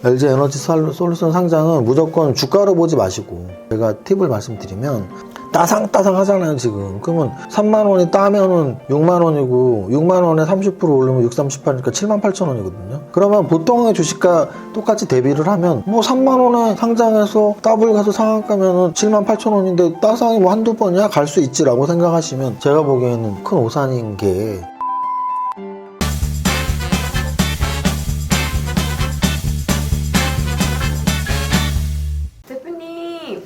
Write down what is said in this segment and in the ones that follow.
LG 에너지 솔루션 상장은 무조건 주가로 보지 마시고, 제가 팁을 말씀드리면 따상따상 하잖아요 지금. 그러면 3만원이 따면은 6만원이고 6만원에 30% 오르면 6, 38이니까 78,000원이거든요. 그러면 보통의 주식과 똑같이 대비를 하면 뭐 3만원에 상장해서 더블 가서 상한 가면은 78,000원인데 따상이 뭐 한두 번이야 갈 수 있지라고 생각하시면 제가 보기에는 큰 오산인 게, 대표님.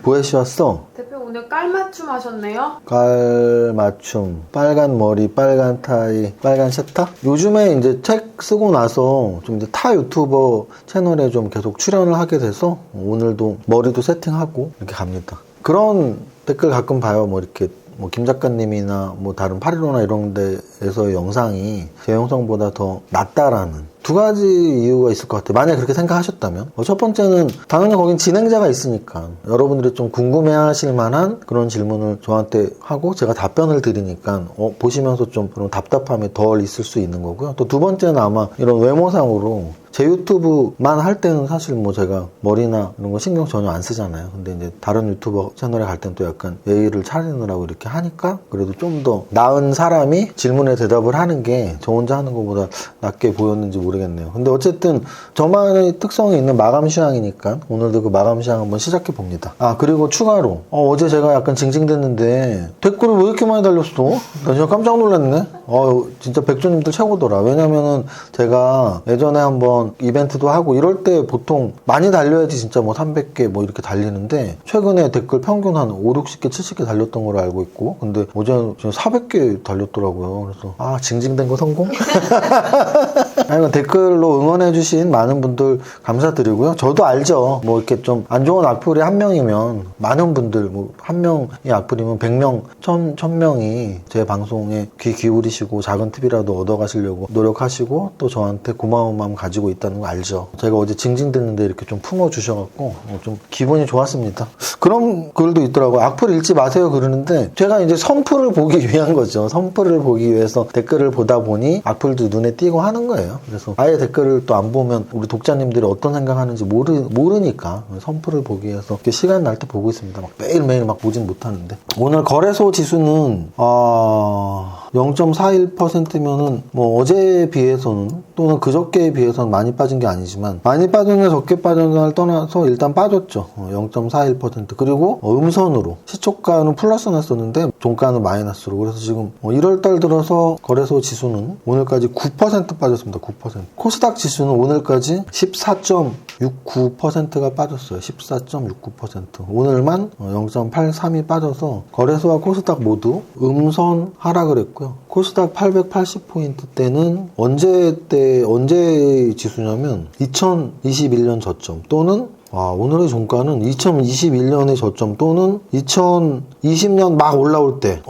보혜씨 왔어? 대표 오늘 깔맞춤 하셨네요? 깔맞춤, 빨간 머리, 빨간 타이, 빨간 셔터? 요즘에 이제 책 쓰고 나서 좀 이제 타 유튜버 채널에 좀 계속 출연을 하게 돼서 오늘도 머리도 세팅하고 이렇게 갑니다. 그런 댓글 가끔 봐요. 뭐 이렇게 뭐 김 작가님이나 뭐 다른 815나 이런 데에서의 영상이 제 영상보다 더 낫다라는 두 가지 이유가 있을 것 같아요. 만약에 그렇게 생각하셨다면. 첫 번째는 당연히 거긴 진행자가 있으니까 여러분들이 좀 궁금해하실 만한 그런 질문을 저한테 하고 제가 답변을 드리니까 보시면서 좀 그런 답답함이 덜 있을 수 있는 거고요. 또 두 번째는 아마 이런 외모상으로 제 유튜브만 할 때는 사실 뭐 제가 머리나 이런 거 신경 전혀 안 쓰잖아요. 근데 이제 다른 유튜버 채널에 갈 때는 또 약간 예의를 차리느라고 이렇게 하니까 그래도 좀 더 나은 사람이 질문에 대답을 하는 게 저 혼자 하는 것보다 낫게 보였는지 모르겠네요. 근데 어쨌든 저만의 특성이 있는 마감 시황이니까 오늘도 그 마감 시황 한번 시작해 봅니다. 아, 그리고 추가로 어제 제가 약간 징징댔는데 댓글을 왜 이렇게 많이 달렸어? 나 진짜 깜짝 놀랐네. 진짜 백조님들 최고더라. 왜냐면은 제가 예전에 한번 이벤트도 하고 이럴 때 보통 많이 달려야지 진짜 뭐 300개 뭐 이렇게 달리는데 최근에 댓글 평균 한 5, 60개, 70개 달렸던 걸로 알고 있고, 근데 어제 지금 400개 달렸더라고요. 그래서 징징댄 거 성공? 아니, 댓글로 응원해주신 많은 분들 감사드리고요. 저도 알죠. 뭐 이렇게 좀 안 좋은 악플이 한 명이면 많은 분들, 뭐 한 명이 악플이면 100명, 1000명이 제 방송에 귀 기울이시고 작은 팁이라도 얻어가시려고 노력하시고 또 저한테 고마운 마음 가지고 있다는 거 알죠. 제가 어제 징징댔는데 이렇게 좀 품어주셔갖고 좀 기분이 좋았습니다. 그런 글도 있더라고요. 악플 읽지 마세요 그러는데 제가 이제 선플을 보기 위한 거죠. 선플을 보기 위해서 댓글을 보다 보니 악플도 눈에 띄고 하는 거예요. 그래서 아예 댓글을 또 안 보면 우리 독자님들이 어떤 생각하는지 모르니까 선플을 보기 위해서 이렇게 시간 날 때 보고 있습니다. 막 매일매일 막 보진 못하는데. 오늘 거래소 지수는 0.41%면은 뭐 어제에 비해서는 또는 그저께에 비해서는 많이 빠진 게 아니지만, 많이 빠졌냐 적게 빠졌냐를 떠나서 일단 빠졌죠. 0.41%. 그리고 음선으로 시초가는 플러스 났었는데 종가는 마이너스로. 그래서 지금 1월달 들어서 거래소 지수는 오늘까지 9% 빠졌습니다. 9%. 코스닥 지수는 오늘까지 14.69%가 빠졌어요. 14.69%. 오늘만 0.83이 빠져서 거래소와 코스닥 모두 음선 하락을 했고요. 코스닥 880포인트 때는 언제 지수냐면 2021년 저점 또는 오늘의 종가는 2021년의 저점 또는 2020년 막 올라올 때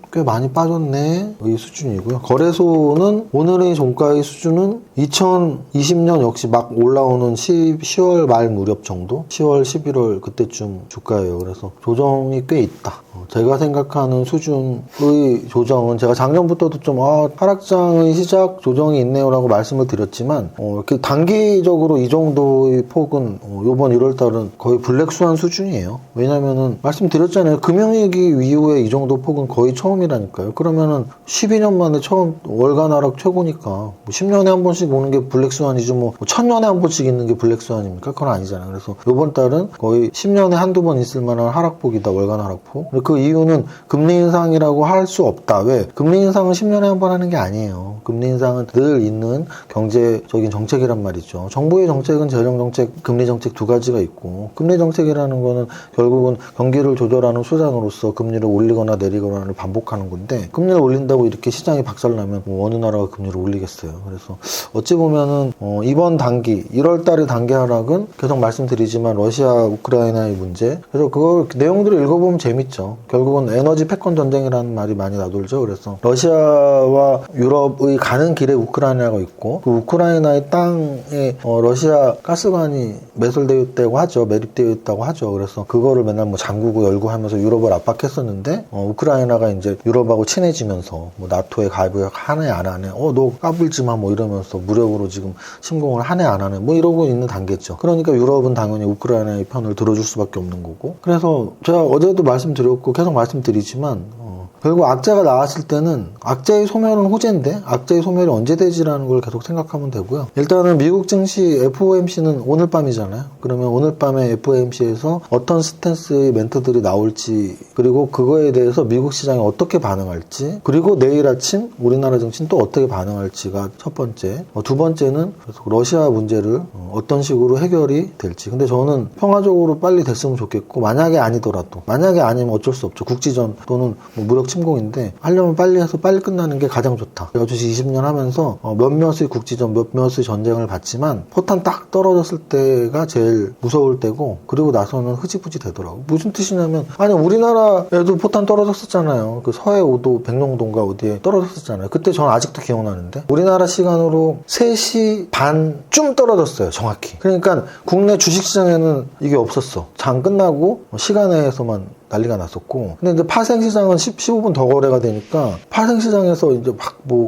꽤 많이 빠졌네 이 수준이고요. 거래소는 오늘의 종가의 수준은 2020년 역시 막 올라오는 10월 말 무렵 정도, 10월 11월 그때쯤 주가예요. 그래서 조정이 꽤 있다. 제가 생각하는 수준의 조정은 제가 작년부터도 좀 하락장의 시작 조정이 있네요 라고 말씀을 드렸지만 이렇게 단기적으로 이 정도의 폭은 이번 1월달은 거의 블랙스완 수준이에요. 왜냐면은 말씀드렸잖아요. 금융위기 이후에 이 정도 폭은 거의 처음이라니까요. 그러면은 12년 만에 처음 월간 하락 최고니까 뭐 10년에 한 번씩 오는 게 블랙스완이지 뭐 1000년에 한 번씩 있는 게 블랙스완입니까? 그건 아니잖아요. 그래서 이번 달은 거의 10년에 한두 번 있을 만한 하락폭이다. 월간 하락폭. 그 이유는 금리 인상이라고 할 수 없다. 왜? 금리 인상은 10년에 한 번 하는 게 아니에요. 금리 인상은 늘 있는 경제적인 정책이란 말이죠. 정부의 정책은 재정정책, 금리정책 두 가지가 있고, 금리정책이라는 거는 결국은 경기를 조절하는 수단으로서 금리를 올리거나 내리거나를 반복하는 건데, 금리를 올린다고 이렇게 시장이 박살나면 어느 나라가 금리를 올리겠어요. 그래서 어찌 보면은 이번 단기 1월달의 단기 하락은 계속 말씀드리지만 러시아 우크라이나의 문제, 그래서 그걸 내용들을 읽어보면 재밌죠. 결국은 에너지 패권 전쟁이라는 말이 많이 나돌죠. 그래서 러시아와 유럽의 가는 길에 우크라이나가 있고, 그 우크라이나의 땅에 러시아 가스관이 매설되어 있다고 하죠. 매립되어 있다고 하죠. 그래서 그거를 맨날 뭐 잠그고 열고 하면서 유럽을 압박했었는데 우크라이나가 이제 유럽하고 친해지면서 뭐 나토에 가입을 하네 안 하네, 너 까불지 마 뭐 이러면서 무력으로 지금 침공을 하네 안 하네 뭐 이러고 있는 단계죠. 그러니까 유럽은 당연히 우크라이나의 편을 들어줄 수밖에 없는 거고, 그래서 제가 어제도 말씀드렸고 계속 말씀드리지만 결국 악재가 나왔을 때는 악재의 소멸은 호재인데 악재의 소멸이 언제 되지라는 걸 계속 생각하면 되고요. 일단은 미국 증시 FOMC는 오늘 밤이잖아요. 그러면 오늘 밤에 FOMC에서 어떤 스탠스의 멘트들이 나올지, 그리고 그거에 대해서 미국 시장이 어떻게 반응할지, 그리고 내일 아침 우리나라 증시는 또 어떻게 반응할지가 첫 번째. 두 번째는 계속 러시아 문제를 어떤 식으로 해결이 될지. 근데 저는 평화적으로 빨리 됐으면 좋겠고, 만약에 아니더라도, 만약에 아니면 어쩔 수 없죠. 국지전 또는 뭐 무력 침공인데 하려면 빨리 해서 빨리 끝나는 게 가장 좋다. 제가 주식 20년 하면서 몇몇의 국지전, 몇몇의 전쟁을 봤지만 포탄 딱 떨어졌을 때가 제일 무서울 때고, 그리고 나서는 흐지부지 되더라고. 무슨 뜻이냐면, 아니 우리나라에도 포탄 떨어졌었잖아요. 그 서해 5도 백령도인가 어디에 떨어졌었잖아요. 그때 전 아직도 기억나는데 우리나라 시간으로 3시 반쯤 떨어졌어요, 정확히. 그러니까 국내 주식시장에는 이게 없었어. 장 끝나고 시간 내에서만 난리가 났었고, 근데 이제 파생시장은 15분 더 거래가 되니까 파생시장에서 이제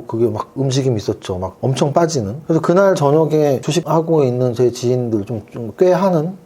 그게 막 움직임이 있었죠. 막 엄청 빠지는. 그래서 그날 저녁에 주식하고 있는 제 지인들 좀 꽤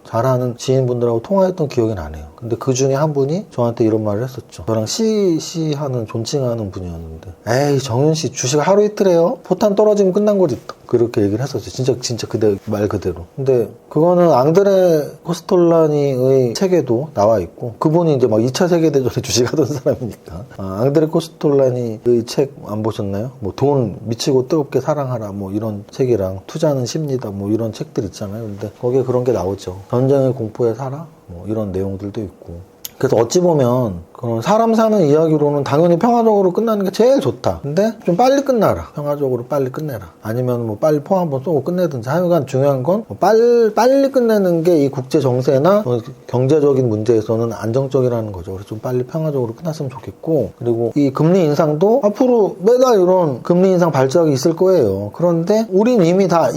잘하는 지인분들하고 통화했던 기억이 나네요. 근데 그 중에 한 분이 저한테 이런 말을 했었죠. 저랑 CC하는 존칭하는 분이었는데, 에이 정윤 씨 주식 하루 이틀 해요? 포탄 떨어지면 끝난 거지. 그렇게 얘기를 했었어요. 진짜 말 그대로. 근데 그거는 앙드레 코스톨라니의 책에도 나와 있고, 그분이 이제 막 2차 세계대전에 주식하던 사람이니까. 앙드레 코스톨라니의 책 안 보셨나요? 뭐 돈 미치고 뜨겁게 사랑하라 뭐 이런 책이랑 투자는 심리다 뭐 이런 책들 있잖아요. 근데 거기에 그런 게 나오죠. 전쟁의 공포에 살아? 뭐 이런 내용들도 있고. 그래서 어찌 보면 그런 사람 사는 이야기로는 당연히 평화적으로 끝나는 게 제일 좋다. 근데 좀 빨리 끝나라. 평화적으로 빨리 끝내라. 아니면 뭐 빨리 포 한번 쏘고 끝내든지. 하여간 중요한 건 빨리 끝내는 게 이 국제 정세나 경제적인 문제에서는 안정적이라는 거죠. 그래서 좀 빨리 평화적으로 끝났으면 좋겠고, 그리고 이 금리 인상도 앞으로 매달 이런 금리 인상 발작이 있을 거예요. 그런데 우린 이미 다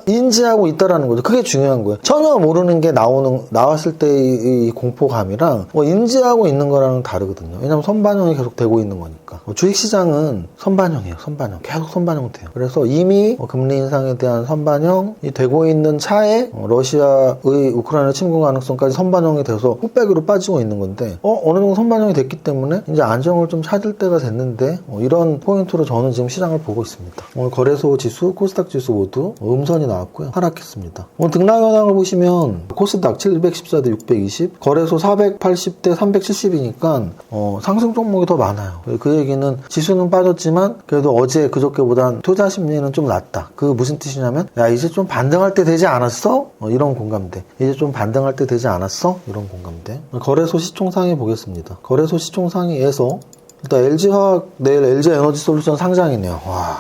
인지하고 있다라는 거죠. 그게 중요한 거예요. 전혀 모르는 게 나왔을 때의 이 공포감이랑 인지하고 있는 거랑은 다르거든요. 왜냐면 선반영이 계속 되고 있는 거니까. 주식시장은 선반영이에요. 선반영. 계속 선반영 돼요. 그래서 이미 금리 인상에 대한 선반영이 되고 있는 차에 러시아의 우크라이나 침공 가능성까지 선반영이 돼서 흑백으로 빠지고 있는 건데, 어느 정도 선반영이 됐기 때문에 이제 안정을 좀 찾을 때가 됐는데, 이런 포인트로 저는 지금 시장을 보고 있습니다. 오늘 거래소 지수, 코스닥 지수 모두 음선이 나왔고요. 하락했습니다. 오늘 등락 현황을 보시면 코스닥 714 대 620, 거래소 480 대 370이니까 상승 종목이 더 많아요. 그 얘기는 지수는 빠졌지만 그래도 어제 그저께보단 투자 심리는 좀 낮다. 그 무슨 뜻이냐면, 야 이제 좀 반등할 때 되지 않았어? 이런 공감대. 이제 좀 반등할 때 되지 않았어? 이런 공감대. 거래소 시총상위 보겠습니다. 거래소 시총상위에서 일단 LG화학 내일 LG에너지솔루션 상장이네요. 와,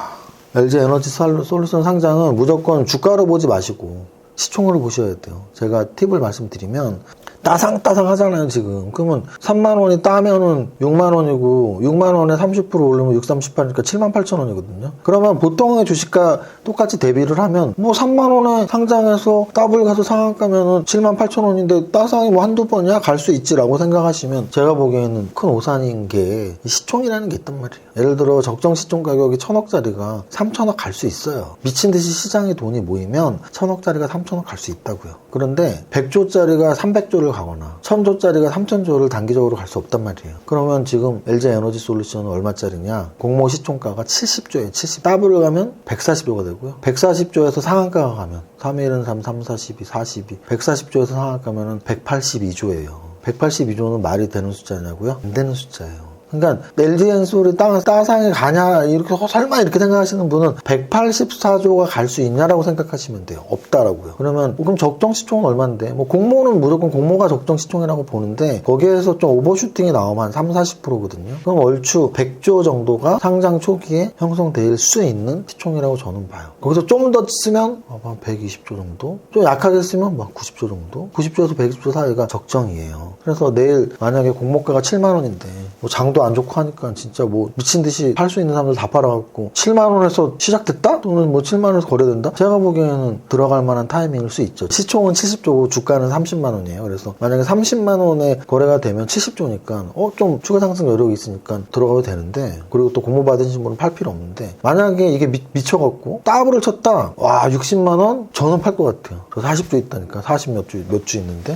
LG에너지솔루션 상장은 무조건 주가로 보지 마시고 시총으로 보셔야 돼요. 제가 팁을 말씀드리면, 따상따상 하잖아요, 지금. 그러면 3만원이 따면은 6만원이고, 6만원에 30% 오르면 6, 38이니까 78,000원이거든요. 그러면 보통의 주식과 똑같이 대비를 하면, 뭐 3만원에 상장해서 더블 가서 상한 가면은 78,000원인데 따상이 뭐 한두 번이야? 갈 수 있지라고 생각하시면, 제가 보기에는 큰 오산인 게 시총이라는 게 있단 말이에요. 예를 들어 적정 시총 가격이 1,000억짜리가 3,000억 갈 수 있어요. 미친 듯이 시장에 돈이 모이면 1,000억짜리가 3,000억 갈 수 있다고요. 그런데 100조짜리가 300조를 가거나 1000조짜리가 3000조를 단기적으로 갈 수 없단 말이에요. 그러면 지금 LG에너지솔루션은 얼마짜리냐? 공모 시총가가 70조예요. 70. 더블을 가면 140조가 되고요. 140조에서 상한가가 가면 3일은 3, 3, 42, 42. 140조에서 상한가 가면은 182조예요. 182조는 말이 되는 숫자냐고요? 안 되는 숫자예요. 그러니까 LG엔솔이 따상에 가냐 이렇게 설마 이렇게 생각하시는 분은 184조가 갈 수 있냐라고 생각하시면 돼요. 없다라고요. 그러면 그럼 적정 시총은 얼마인데? 뭐 공모는 무조건 공모가 적정 시총이라고 보는데 거기에서 좀 오버슈팅이 나오면 한 3, 40%거든요. 그럼 얼추 100조 정도가 상장 초기에 형성될 수 있는 시총이라고 저는 봐요. 거기서 좀 더 쓰면 한 120조 정도? 좀 약하게 쓰면 막 90조 정도? 90조에서 120조 사이가 적정이에요. 그래서 내일 만약에 공모가가 7만 원인데 뭐 장도 안 좋고 하니까 진짜 뭐 미친 듯이 팔 수 있는 사람들 다 팔아갖고 7만 원에서 시작됐다? 또는 뭐 7만 원에서 거래된다? 제가 보기에는 들어갈 만한 타이밍일 수 있죠. 시총은 70조고 주가는 30만 원이에요. 그래서 만약에 30만 원에 거래가 되면 70조니까 좀 추가 상승 여력이 있으니까 들어가도 되는데, 그리고 또 공모 받으신 분은 팔 필요 없는데, 만약에 이게 미쳐갖고 따블을 쳤다, 와 60만 원? 저는 팔 것 같아요. 저 40조 있다니까. 40 몇 주 있는데.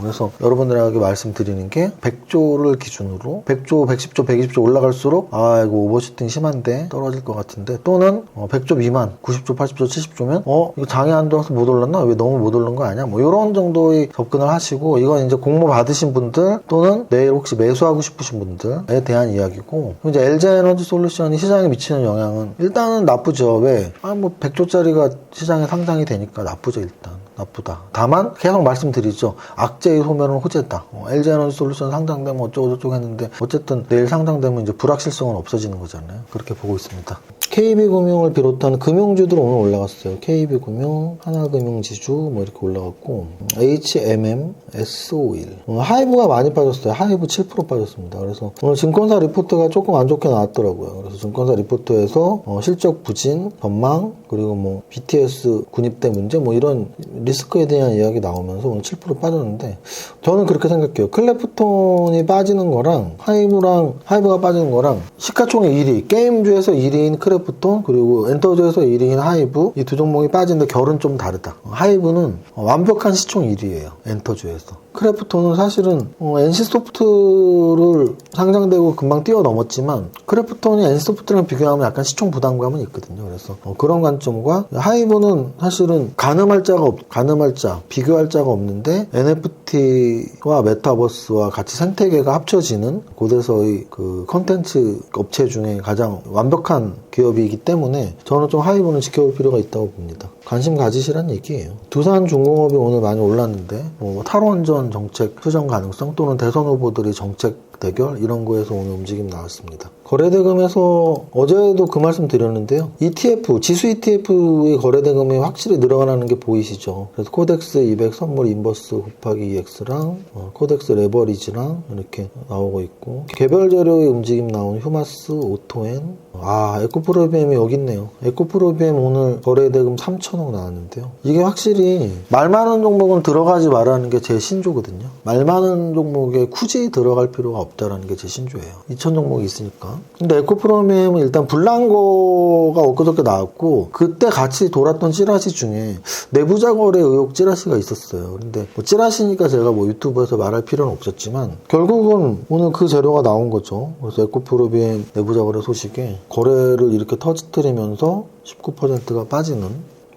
그래서 여러분들에게 말씀드리는 게 100조를 기준으로 100조, 110조, 120조 올라갈수록 이거 오버슈팅 심한데 떨어질 것 같은데, 또는 100조 미만 90조, 80조, 70조면 이거 장에 안 들어서 못 올랐나? 왜 너무 못 오른 거 아니야? 뭐 이런 정도의 접근을 하시고, 이건 이제 공모 받으신 분들 또는 내일 혹시 매수하고 싶으신 분들에 대한 이야기고, 이제 LG에너지 솔루션이 시장에 미치는 영향은 일단은 나쁘죠. 왜? 뭐 100조짜리가 시장에 상장이 되니까 나쁘죠. 일단 나쁘다. 다만 계속 말씀드리죠. 악재의 소멸은 호재다. LG에너지 솔루션 상장되면 어쩌고저쩌고 했는데, 어쨌든 내일 상장되면 이제 불확실성은 없어지는 거잖아요. 그렇게 보고 있습니다. KB금융을 비롯한 금융주들 오늘 올라갔어요. KB금융, 하나금융지주 뭐 이렇게 올라갔고, HMM, S51. 하이브가 많이 빠졌어요. 하이브 7% 빠졌습니다. 그래서 오늘 증권사 리포트가 조금 안 좋게 나왔더라고요. 그래서 증권사 리포트에서 실적 부진, 전망, 그리고 뭐 BTS 군입대 문제 뭐 이런 리스크에 대한 이야기 나오면서 오늘 7% 빠졌는데, 저는 그렇게 생각해요. 클레프톤이 빠지는 거랑 하이브가 빠지는 거랑 시가총액 1위, 게임주에서 1위인 클레프톤, 그리고 엔터주에서 1위인 하이브, 이 두 종목이 빠지는데 결은 좀 다르다. 하이브는 완벽한 시총 1위예요. 엔터주에서. 크래프톤은 사실은 NC소프트를 상장되고 금방 뛰어넘었지만, 크래프톤이 NC소프트랑 비교하면 약간 시총 부담감은 있거든요. 그래서 그런 관점과, 하이브는 사실은 가늠할 자가 비교할 자가 없는데, NFT와 메타버스와 같이 생태계가 합쳐지는 곳에서의 그 컨텐츠 업체 중에 가장 완벽한 기업이기 때문에 저는 좀 하이브는 지켜볼 필요가 있다고 봅니다. 관심 가지시란 얘기예요. 두산중공업이 오늘 많이 올랐는데, 탈원전 정책 수정 가능성 또는 대선 후보들의 정책 대결 이런 거에서 오늘 움직임 나왔습니다. 거래대금에서 어제도 그 말씀 드렸는데요. ETF, 지수 ETF의 거래대금이 확실히 늘어나는 게 보이시죠? 그래서 코덱스 200 선물 인버스 곱하기 EX랑 코덱스 레버리지랑 이렇게 나오고 있고, 개별 재료의 움직임 나온 휴마스, 오토엔, 에코프로비엠이 여기 있네요. 에코프로비엠 오늘 거래대금 3천억 나왔는데요. 이게 확실히 말 많은 종목은 들어가지 말라는 게 제 신조거든요. 말 많은 종목에 굳이 들어갈 필요가 없다라는 게 제 신조예요. 2천 종목이 있으니까. 근데 에코프로비엠은 일단 불난거가 엊그저께 나왔고, 그때 같이 돌았던 찌라시 중에 내부자 거래 의혹 찌라시가 있었어요. 근데 찌라시니까 제가 유튜브에서 말할 필요는 없었지만, 결국은 오늘 그 재료가 나온 거죠. 그래서 에코프로비엠 내부자 거래 소식에 거래를 이렇게 터뜨리면서 19%가 빠지는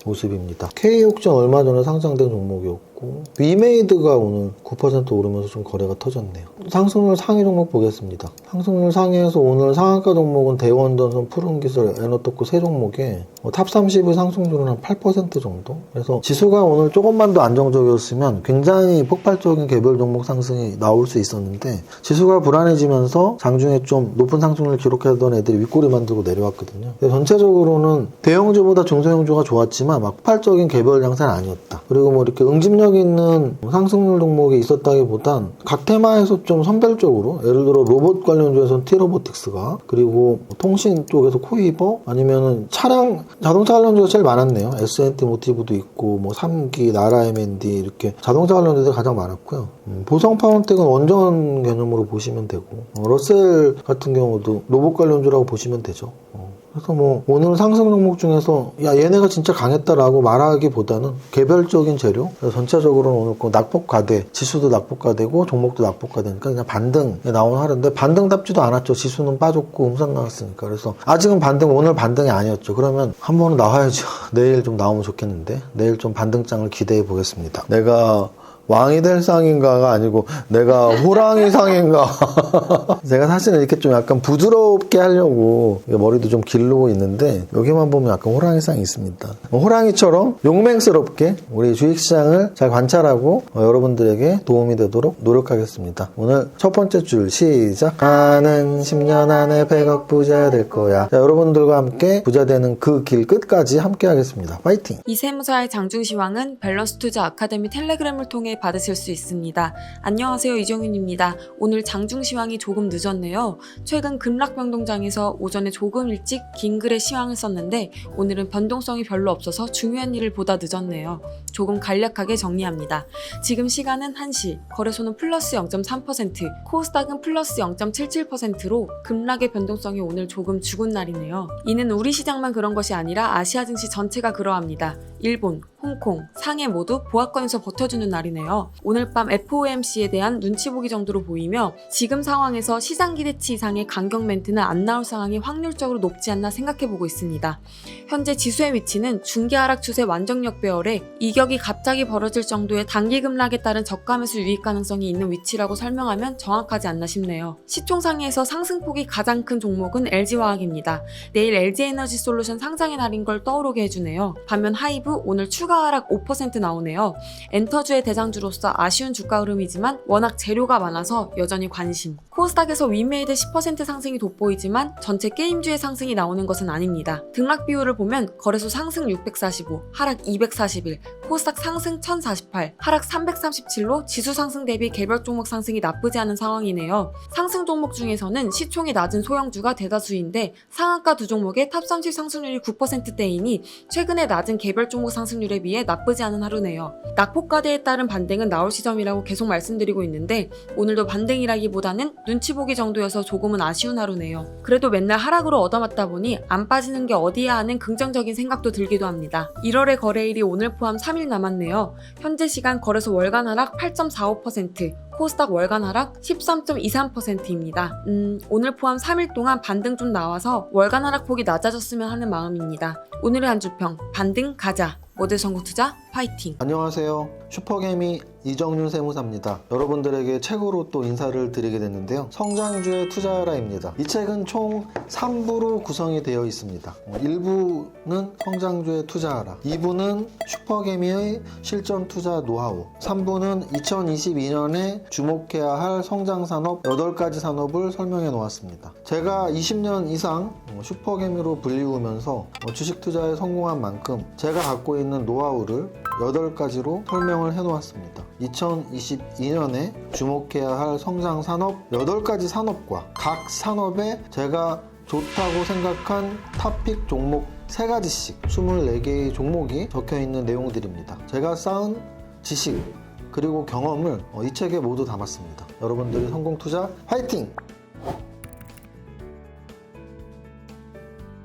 모습입니다. K옥션 얼마 전에 상장된 종목이었고, 위메이드가 오늘 9% 오르면서 좀 거래가 터졌네요. 상승률 상위 종목 보겠습니다. 상승률 상위에서 오늘 상한가 종목은 대원전선, 푸른기술, 에너토크 세 종목에 탑 30의 상승률은 한 8% 정도? 그래서 지수가 오늘 조금만 더 안정적이었으면 굉장히 폭발적인 개별 종목 상승이 나올 수 있었는데, 지수가 불안해지면서 장중에 좀 높은 상승률을 기록하던 애들이 윗꼬리 만들고 내려왔거든요. 전체적으로는 대형주보다 중소형주가 좋았지만 막 폭발적인 개별 양상은 아니었다. 그리고 뭐 이렇게 응집력 있는 상승률 종목이 있었다기보단 각 테마에서 좀 선별적으로, 예를 들어 로봇 관련주에서는 T로보틱스가, 그리고 통신 쪽에서 코이버, 아니면은 자동차 관련주가 제일 많았네요. S&T 모티브도 있고, 3기, 나라 M&D 이렇게 자동차 관련주들이 가장 많았고요. 보성 파운텍은 원전 개념으로 보시면 되고, 러셀 같은 경우도 로봇 관련주라고 보시면 되죠. 그래서 오늘 상승 종목 중에서 얘네가 진짜 강했다라고 말하기보다는 개별적인 재료, 그래서 전체적으로는 오늘 낙폭과대, 지수도 낙폭과대고 종목도 낙폭과대니까 그냥 반등에 나온 하루인데, 반등답지도 않았죠. 지수는 빠졌고 음선 나왔으니까. 그래서 아직은 오늘 반등이 아니었죠. 그러면 한 번은 나와야죠. 내일 좀 나오면 좋겠는데, 내일 좀 반등장을 기대해 보겠습니다. 내가 왕이 될 상인가가 아니고 내가 호랑이 상인가. 제가 사실은 이렇게 좀 약간 부드럽게 하려고 머리도 좀 기르고 있는데, 여기만 보면 약간 호랑이 상이 있습니다. 호랑이처럼 용맹스럽게 우리 주식시장을 잘 관찰하고 여러분들에게 도움이 되도록 노력하겠습니다. 오늘 첫 번째 줄 시작. 나는 10년 안에 100억 부자 될 거야. 자, 여러분들과 함께 부자 되는 그 길 끝까지 함께 하겠습니다. 파이팅! 이세무사의 장중시황은 밸런스 투자 아카데미 텔레그램을 통해 때 받으실 수 있습니다. 안녕하세요, 이정윤입니다. 오늘 장중 시황이 조금 늦었네요. 최근 급락변동장에서 오전에 조금 일찍 긴 글의 시황을 썼는데 오늘은 변동성이 별로 없어서 중요한 일을 보다 늦었네요. 조금 간략하게 정리합니다. 지금 시간은 1시, 거래소는 플러스 0.3%, 코스닥은 플러스 0.77%로 급락의 변동성이 오늘 조금 죽은 날이네요. 이는 우리 시장만 그런 것이 아니라 아시아 증시 전체가 그러합니다. 일본, 홍콩, 상해 모두 보합권에서 버텨주는 날이네요. 오늘 밤 FOMC에 대한 눈치 보기 정도로 보이며 지금 상황에서 시장 기대치 이상의 강경 멘트는 안 나올 상황이 확률적으로 높지 않나 생각해보고 있습니다. 현재 지수의 위치는 중기 하락 추세 완전 역배열에 이격이 갑자기 벌어질 정도의 단기 급락에 따른 저가 매수 유입 가능성이 있는 위치라고 설명하면 정확하지 않나 싶네요. 시총상에서 상승폭이 가장 큰 종목은 LG화학입니다. 내일 LG에너지솔루션 상장의 날인 걸 떠오르게 해주네요. 반면 하이브 오늘 추가 하락 5% 나오네요. 엔터주의 대장주로서 아쉬운 주가 흐름이지만 워낙 재료가 많아서 여전히 관심. 코스닥에서 위메이드 10% 상승이 돋보이지만 전체 게임주의 상승이 나오는 것은 아닙니다. 등락 비율을 보면 거래소 상승 645, 하락 241, 코스닥 상승 1048, 하락 337로 지수 상승 대비 개별 종목 상승이 나쁘지 않은 상황이네요. 상승 종목 중에서는 시총이 낮은 소형주가 대다수인데 상한가 두 종목의 탑 30 상승률이 9%대이니 최근에 낮은 개별 종목 상승률에 비해 나쁘지 않은 하루네요. 낙폭과대에 따른 반등은 나올 시점이라고 계속 말씀드리고 있는데 오늘도 반등이라기보다는 눈치 보기 정도여서 조금은 아쉬운 하루네요. 그래도 맨날 하락으로 얻어맞다 보니 안 빠지는 게 어디야 하는 긍정적인 생각도 들기도 합니다. 1월의 거래일이 오늘 포함 3일 남았네요. 현재 시간 거래소 월간 하락 8.45%, 코스닥 월간 하락 13.23%입니다. 오늘 포함 3일 동안 반등 좀 나와서 월간 하락폭이 낮아졌으면 하는 마음입니다. 오늘의 한 주평, 반등 가자. 모델 성공 투자 파이팅! 안녕하세요. 슈퍼개미 이정윤 세무사입니다. 여러분들에게 책으로 또 인사를 드리게 됐는데요. 성장주의 투자하라입니다. 이 책은 총 3부로 구성이 되어 있습니다. 1부는 성장주의 투자하라, 2부는 슈퍼개미의 실전 투자 노하우, 3부는 2022년에 주목해야 할 성장산업 8가지 산업을 설명해 놓았습니다. 제가 20년 이상 슈퍼개미로 불리우면서 주식 투자에 성공한 만큼 제가 갖고 있는 노하우를 8가지로 설명을 해놓았습니다. 2022년에 주목해야 할 성장 산업 8가지 산업과 각 산업에 제가 좋다고 생각한 탑픽 종목 3가지씩 24개의 종목이 적혀있는 내용들입니다. 제가 쌓은 지식 그리고 경험을 이 책에 모두 담았습니다. 여러분들이 성공 투자 화이팅!